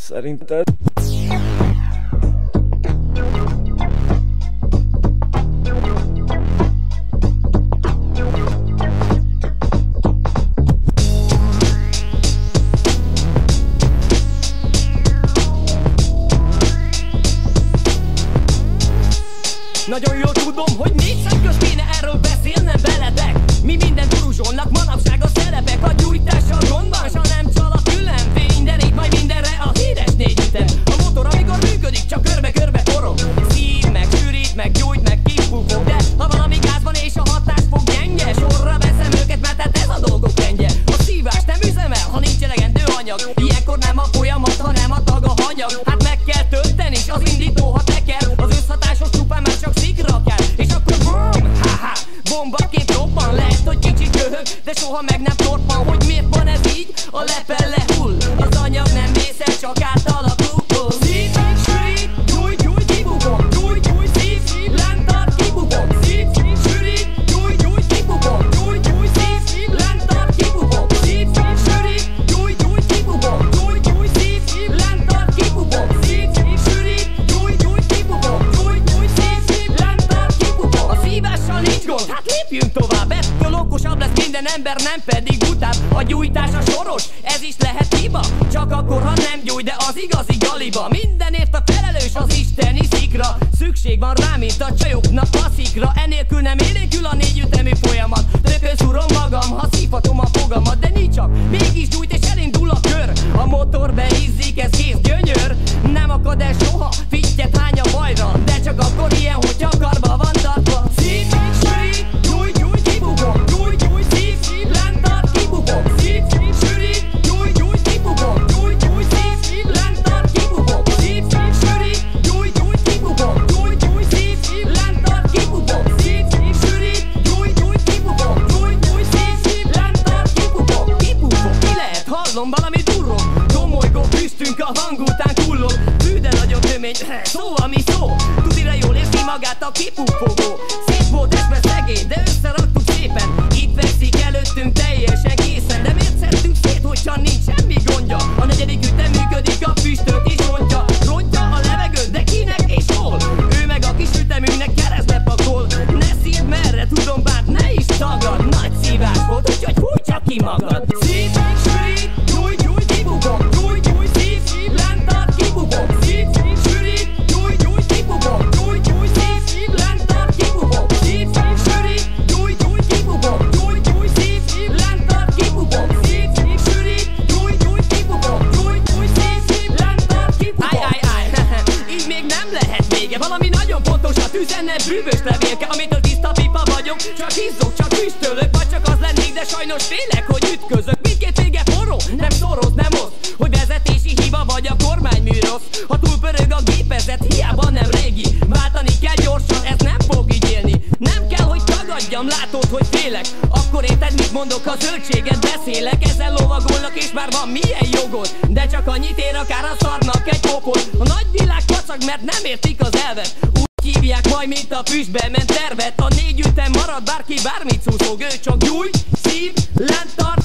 Szerinted? Nagyon jól tudom, hogy 4 szem közt kéne erről beszélnem veletek. Mi minden turuzsolnak, manapság a szerepek. A gyújtással gond van, s ha nem csal a különfény, de rég majd mindenre a híres 4 ütem. A motor amikor működik, csak körbe-körbe forog. Szív, meg sűrít, meg gyújt, meg kifúfog. De ha valami gáz van és a hatásfok gyenge, sorra veszem őket, mert hát ez a dolgok rendje. A szívás nem üzemel, ha nincs elegendő anyag. Ilyenkor nem a folyamat, hanem a tag a hanyag. Hát meg kell tölteni is az indító, ha teker. Az összhatásos csupán már csak szikra kell. És akkor BOOM! Haha! Bombaként robban, lehet, hogy kicsit köhög, de soha meg nem torpan. Hogy miért van ez így? A lepel lehull. Az anyag nem vészes, csak átalakul. Szív, sűrít, gyújt, gyújt, kibugom. Gyújt, gyújt, szív, lent tart, kibugom. Szív, sűrít, gyújt, gyújt, kibugom. Gyújt, gyújt, szív, lent tart, kibugom. Szív, sűrít, gyújt, gyújt, kibugom. Gyújt, gyújt, szív, lent tart, kibugom. Szív, sűrít, gyújt, gyújt, kibugom. Gyújt, gyújt, szív, lent tart, kibugom. A szívással nincs gond, hát lépjünk tovább. Ettől okosabb lesz minden ember, nem pedig butább. A gyújtás a soros, ez is lehet hiba. Csak akkor, ha nem gyújt, de az igazi galiba. Mindenért a felelős az isteni szikra. Szükség van rá, mint a csajoknak a szikra. Enélkül nem élénkül a 4 ütemű folyamat. Tökön szúrom magam, ha szívhatom a fogamat. De nincs csak, mégis gyújt és elindul a kör. A motor beizzik, ez kész gyönyör. Nem akad el soha, fittyet hány a bajra. De csak akkor ilyen, hogyha karba van tartva. Szív, sűrít, gyújt, gyújt, kibugom. Gyújt, gyújt, szív, lent tart, kibugom. Szív, sűrít, gyújt, gyújt, kibugom. Gyújt, gyújt, szív, lent tart, kibugom. Szív, sűrít, gyújt, gyújt, kibugom. Gyújt, gyújt, szív, lent tart, kibugom. Szív, sűrít, gyújt, gyújt, kibugom. Gyújt, gyújt, szív, lent tart, kibugom. Kibugom, ki lehet, hallom, valami durrog. Domolygó füstünk, a hang után kullog. Hű, de nagyon tömény, szó, ami szó. Tudira jól érzi magát a kipufogó. Szép volt ez, mert szegény, de összeraktuk szépen. Itt veszik előttünk teljesen készen. De miért szedtünk szét, hogyha nincs semmi gondja? A 4. ütem működik, a füstöt is rontja. Rontja a levegőt, de kinek és hol? Ő meg a kis ütemünknek keresztbe pakol. Ne szívd merre, tudom, bár ne is tagad. Nagy szívás volt, úgyhogy fújj csak ki magad. Szív, sűrít, gyújt, gyújt, kibugom. Gyújt, gyújt, szív, lent tart, kibugom. Szív, sűrít, gyújt, gyújt, kibugom. Gyújt, gyújt, szív, lent tart, kibugom. Szív, sűrít, gyújt, gyújt, kibugom. Gyújt, gyújt, szív, lent tart, kibugom. Szív, sűrít, gyújt, gyújt, kibugom. Gyújt, gyújt, szív, lent tart, kibugom. Áj, így még nem lehet vége. Valami nagyon pontosat üzenne, bűvös levélke, amitől tiszta pipa vagyok. Csak izzok, csak füstölök, vagy csak az lennék, de sajnos félek, hogy ütközök. Mindkét vége forró, nem szoroz, nem oszt. Hogy vezetési hiba vagy a kormánymű rossz. Ha túl pörög a gépezet, hiába nem régi. Váltani kell gyorsan, ez nem fog így élni. Nem kell, hogy tagadjam, látod, hogy félek. Akkor érted, mit mondok, ha zöldséget beszélek. Ezzel lovagolnak és már van milyen jogod. De csak annyit ér, akár a szarnak egy popot. A nagy világ kacag, mert nem értik az elvet. Úgy hívják majd, mint a füstbe ment tervet. A 4 ütem marad, bárki bármit szúszog. Ő csak gyújt, szív, lent tart,